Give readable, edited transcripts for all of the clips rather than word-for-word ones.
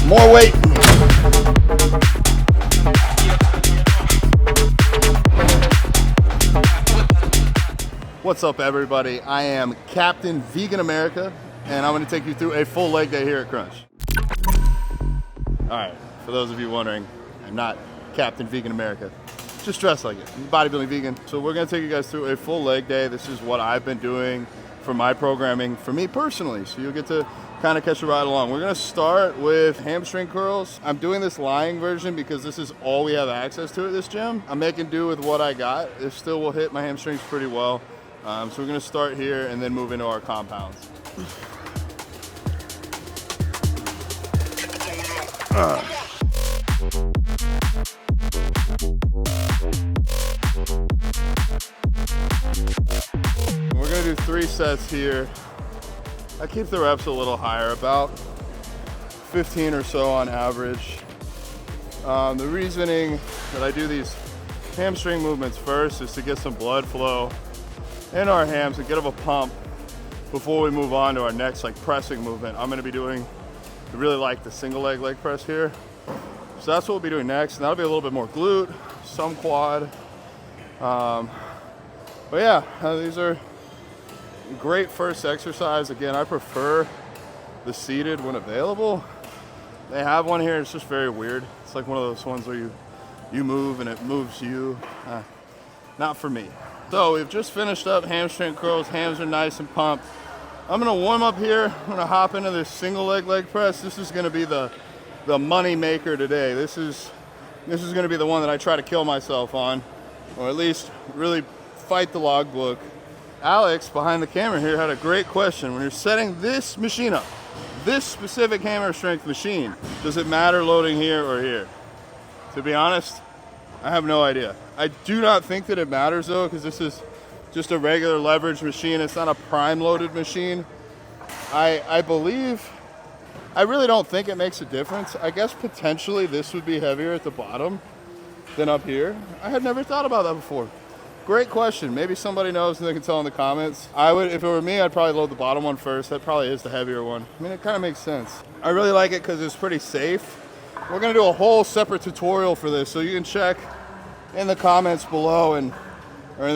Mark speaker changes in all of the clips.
Speaker 1: More weight. What's up, everybody? I am Captain Vegan America, and I'm going to take you through a full leg day here at Crunch. All right, for those of you wondering, I'm not Captain Vegan America. Just dressed like it. I'm bodybuilding vegan. So we're going to take you guys through a full leg day. This is what I've been doing for my programming, for me personally. So you'll get to kind of catch a ride along. We're going to start with hamstring curls. I'm doing this lying version because this is all we have access to at this gym. I'm making do with what I got. It still will hit my hamstrings pretty well. So we're going to start here and then move into our compounds. We're going to do 3 sets here. I keep the reps a little higher, about 15 or so on average. The reasoning that I do these hamstring movements first is to get some blood flow in our hams and get a pump before we move on to our next pressing movement. I'm going to be doing, I really like the single leg press here. So that's what we'll be doing next. And that'll be a little bit more glute, some quad. But yeah, these are great first exercise. Again, I prefer the seated when available. They have one here, it's just very weird. It's like one of those ones where you move and it moves you. Not for me. So we've just finished up hamstring curls. Hams are nice and pumped. I'm gonna warm up here. I'm gonna hop into this single leg press. This is gonna be the money maker today. This is gonna be the one that I try to kill myself on, or at least really fight the logbook. Alex behind the camera here had a great question. When you're setting this machine up, this specific hammer strength machine, does it matter loading here or here? To be honest, I have no idea. I do not think that it matters though, because this is just a regular leverage machine. It's not a prime loaded machine. I believe, I really don't think it makes a difference. I guess potentially this would be heavier at the bottom than up here. I had never thought about that before. Great question. Maybe somebody knows and they can tell in the comments. I would, if it were me, I'd probably load the bottom one first. That probably is the heavier one. I mean, it kind of makes sense. I really like it because it's pretty safe. We're gonna do a whole separate tutorial for this, so you can check in the comments below or in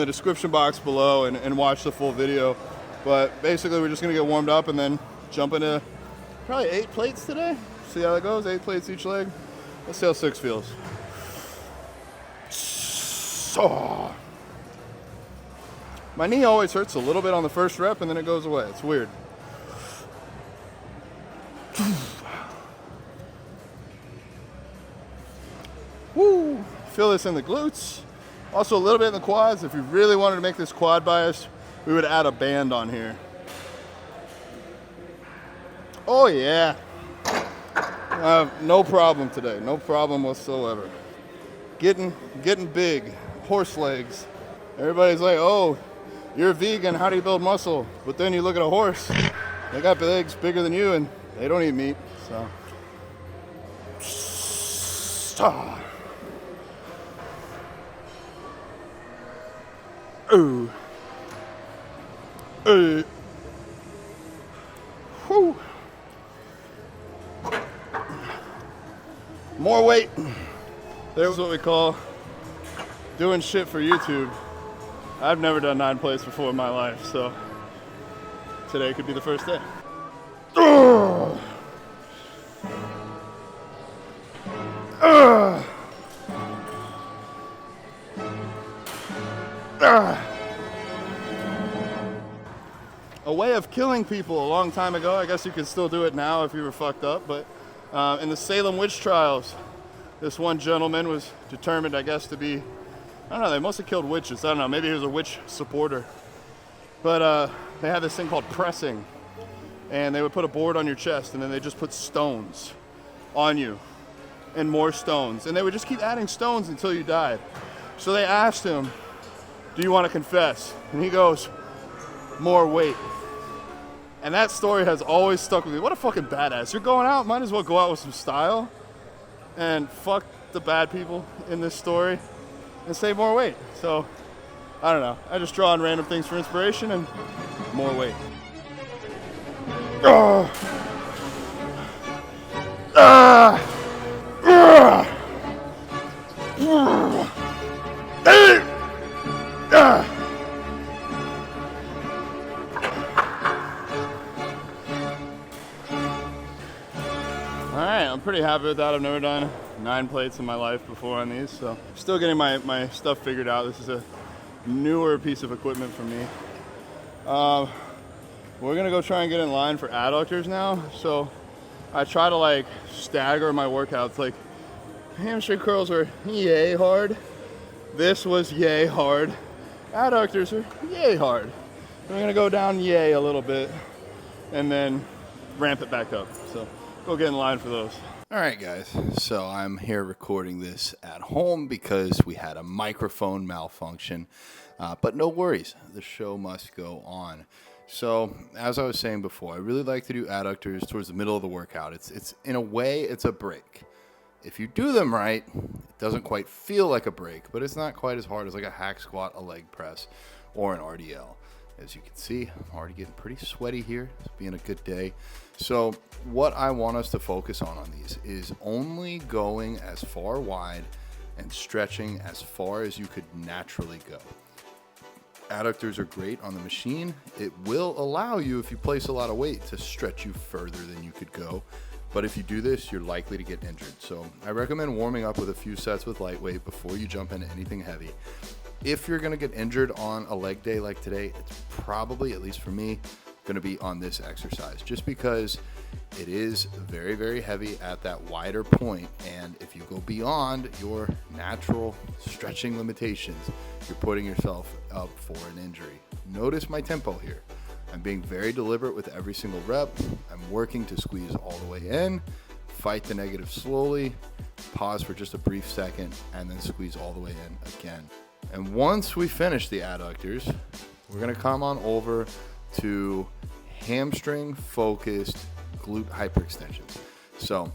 Speaker 1: the description box below and watch the full video. But basically we're just gonna get warmed up and then jump into probably 8 plates today. See how that goes, 8 plates each leg. Let's see how 6 feels. So, my knee always hurts a little bit on the first rep and then it goes away. It's weird. Woo! Feel this in the glutes. Also a little bit in the quads. If you really wanted to make this quad bias, we would add a band on here. Oh yeah. No problem today. No problem whatsoever. Getting big. Horse legs. Everybody's like, oh, you're vegan, how do you build muscle? But then you look at a horse, they got legs bigger than you and they don't eat meat, so. Ooh. Whew. More weight. There's what we call doing shit for YouTube. I've never done 9 plates before in my life, so today could be the first day. A way of killing people a long time ago. I guess you can still do it now if you were fucked up, but in the Salem witch trials, this one gentleman was determined, I guess, to be, I don't know, they must have killed witches. I don't know, maybe he was a witch supporter. But they had this thing called pressing, and they would put a board on your chest and then they just put stones on you and more stones, and they would just keep adding stones until you died. So they asked him, do you want to confess? And he goes, more weight. And that story has always stuck with me. What a fucking badass. You're going out, might as well go out with some style and fuck the bad people in this story and say more weight. So I don't know, I just draw on random things for inspiration, and more weight. Ah. Ah. Ah. Ah. All right, I'm pretty happy with that. I've never done 9 plates in my life before on these, so still getting my stuff figured out. This is a newer piece of equipment for me. We're gonna go try and get in line for adductors now. So I try to like stagger my workouts. Like hamstring curls are yay hard. This was yay hard. Adductors are yay hard. We're gonna go down yay a little bit and then ramp it back up. So go get in line for those. All right, guys. So I'm here recording this at home because we had a microphone malfunction. But no worries, the show must go on. So as I was saying before, I really like to do adductors towards the middle of the workout. It's in a way, it's a break. If you do them right, it doesn't quite feel like a break, but it's not quite as hard as like a hack squat, a leg press, or an RDL. As you can see, I'm already getting pretty sweaty here. It's being a good day. So what I want us to focus on these is only going as far wide and stretching as far as you could naturally go. Adductors are great on the machine. It will allow you, if you place a lot of weight, to stretch you further than you could go. But if you do this, you're likely to get injured. So I recommend warming up with a few sets with lightweight before you jump into anything heavy. If you're gonna get injured on a leg day like today, it's probably, at least for me, gonna be on this exercise, just because it is very, very heavy at that wider point. And if you go beyond your natural stretching limitations, you're putting yourself up for an injury. Notice my tempo here. I'm being very deliberate with every single rep. I'm working to squeeze all the way in, fight the negative slowly, pause for just a brief second, and then squeeze all the way in again. And once we finish the adductors, we're gonna come on over to hamstring focused glute hyperextensions. So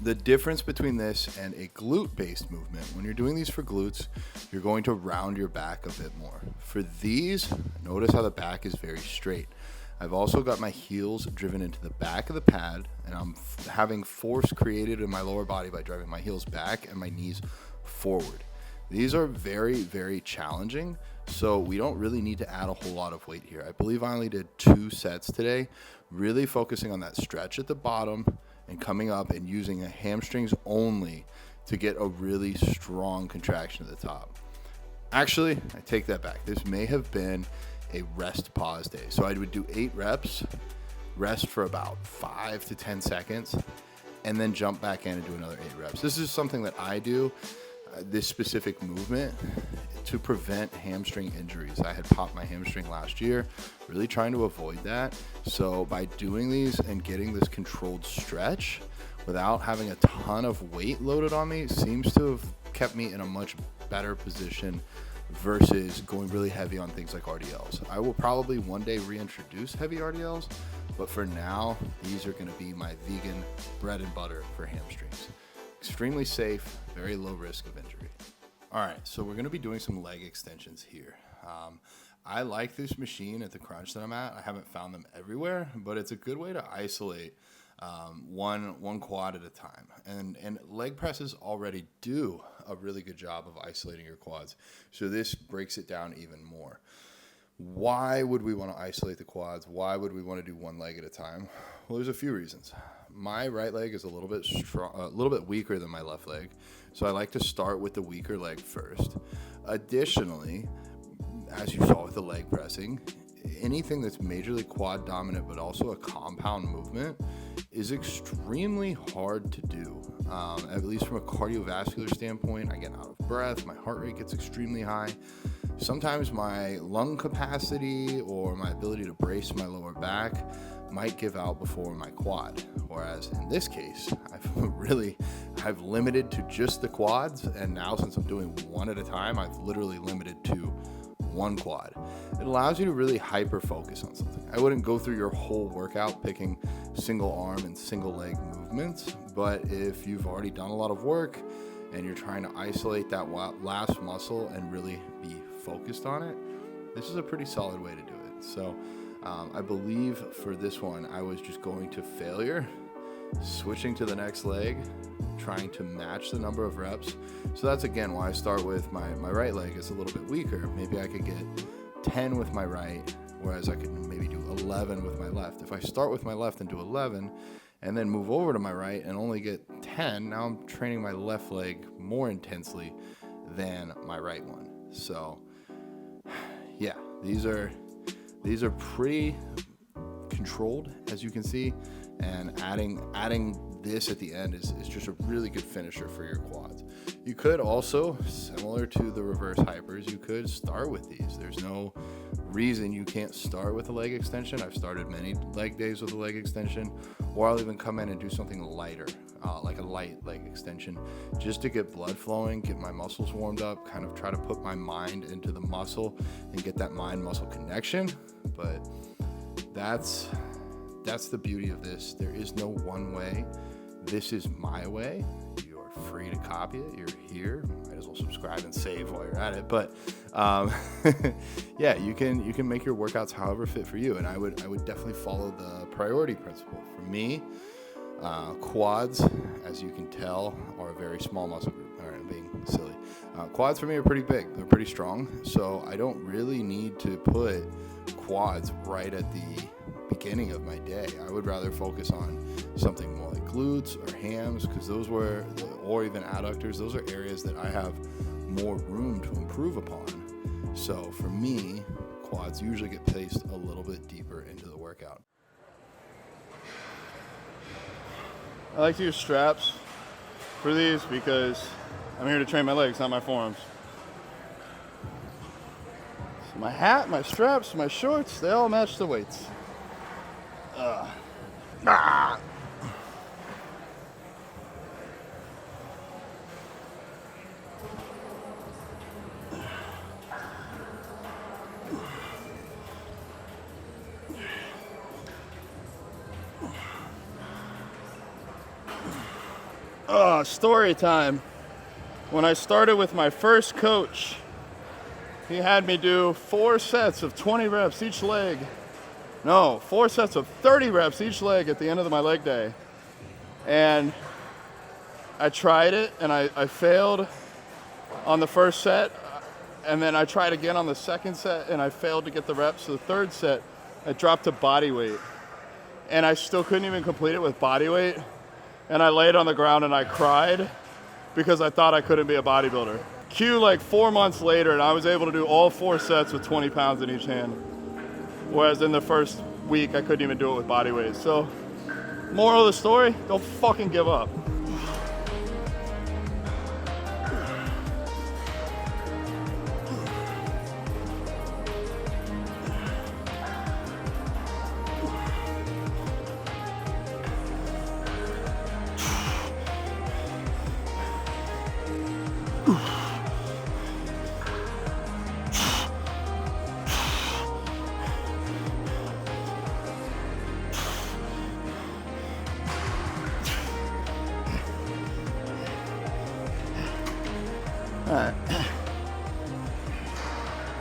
Speaker 1: the difference between this and a glute based movement, when you're doing these for glutes, you're going to round your back a bit more. For these, notice how the back is very straight. I've also got my heels driven into the back of the pad, and I'm having force created in my lower body by driving my heels back and my knees forward. These are very, very challenging, so we don't really need to add a whole lot of weight here. I believe I only did 2 sets today, really focusing on that stretch at the bottom and coming up and using a hamstrings only to get a really strong contraction at the top. Actually, I take that back. This may have been a rest pause day. So I would do 8 reps, rest for about 5 to 10 seconds, and then jump back in and do another 8 reps. This is something that I do, this specific movement, to prevent hamstring injuries. I had popped my hamstring last year, really trying to avoid that. So by doing these and getting this controlled stretch without having a ton of weight loaded on me seems to have kept me in a much better position versus going really heavy on things like RDLs. I will probably one day reintroduce heavy RDLs, but for now, these are gonna be my vegan bread and butter for hamstrings. Extremely safe, very low risk of injury. All right, so we're gonna be doing some leg extensions here. I like this machine at the crunch that I'm at. I haven't found them everywhere, but it's a good way to isolate one quad at a time. And leg presses already do a really good job of isolating your quads. So this breaks it down even more. Why would we want to isolate the quads? Why would we want to do one leg at a time? Well, there's a few reasons. My right leg is a little bit weaker than my left leg, so I like to start with the weaker leg first. Additionally, as you saw with the leg pressing, anything that's majorly quad dominant but also a compound movement is extremely hard to do. At least from a cardiovascular standpoint, I get out of breath, my heart rate gets extremely high. Sometimes my lung capacity or my ability to brace my lower back might give out before my quad. Whereas in this case, I've limited to just the quads, and now since I'm doing one at a time, I've literally limited to one quad. It allows you to really hyper focus on something. I wouldn't go through your whole workout picking single arm and single leg movements, but if you've already done a lot of work and you're trying to isolate that last muscle and really be focused on it, this is a pretty solid way to do it. So I believe for this one, I was just going to failure, switching to the next leg, trying to match the number of reps. So that's again why I start with my right leg is a little bit weaker. Maybe I could get 10 with my right, whereas I could maybe do 11 with my left. If I start with my left and do 11 and then move over to my right and only get 10, now I'm training my left leg more intensely than my right one. So yeah, these are pretty controlled, as you can see, and adding this at the end is just a really good finisher for your quads. You could also, similar to the reverse hypers, you could start with these. There's no reason you can't start with a leg extension. I've started many leg days with a leg extension, or I'll even come in and do something lighter, like a light leg extension, just to get blood flowing, get my muscles warmed up, kind of try to put my mind into the muscle and get that mind-muscle connection. But that's the beauty of this. There is no one way. This is my way. You're free to copy it. You're here. Might as well subscribe and save while you're at it. But yeah, you can make your workouts however fit for you. And I would definitely follow the priority principle. For me, quads, as you can tell, are a very small muscle group. All right, I'm being silly. Quads for me are pretty big. They're pretty strong. So I don't really need to put quads right at the beginning of my day. I would rather focus on something more like glutes or hams, because or even adductors, those are areas that I have more room to improve upon. So for me, quads usually get placed a little bit deeper into the workout. I like to use straps for these because I'm here to train my legs, not my forearms. So my hat, my straps, my shorts, they all match the weights. Story time. When I started with my first coach, he had me do 4 sets of 20 reps each leg. No, 4 sets of 30 reps each leg at the end of my leg day. And I tried it and I failed on the first set. And then I tried again on the second set and I failed to get the reps. So the third set, I dropped to body weight. And I still couldn't even complete it with body weight. And I laid on the ground and I cried because I thought I couldn't be a bodybuilder. Cue like 4 months later and I was able to do all 4 sets with 20 pounds in each hand. Whereas in the first week, I couldn't even do it with body weight. So, moral of the story, don't fucking give up. All right.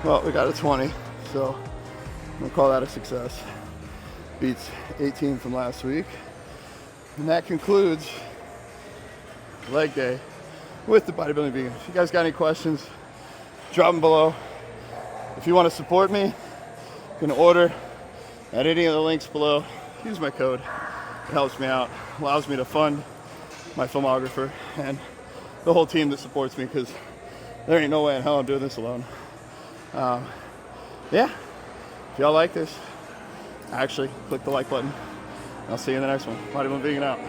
Speaker 1: Well, we got a 20, so I'm gonna call that a success. Beats 18 from last week. And that concludes leg day with the Bodybuilding Vegan. If you guys got any questions, drop them below. If you want to support me, you can order at any of the links below. Use my code. It helps me out, allows me to fund my filmographer and the whole team that supports me, because there ain't no way in hell I'm doing this alone. Yeah, if y'all like this, actually click the like button. I'll see you in the next one. Bodybuilding Vegan out.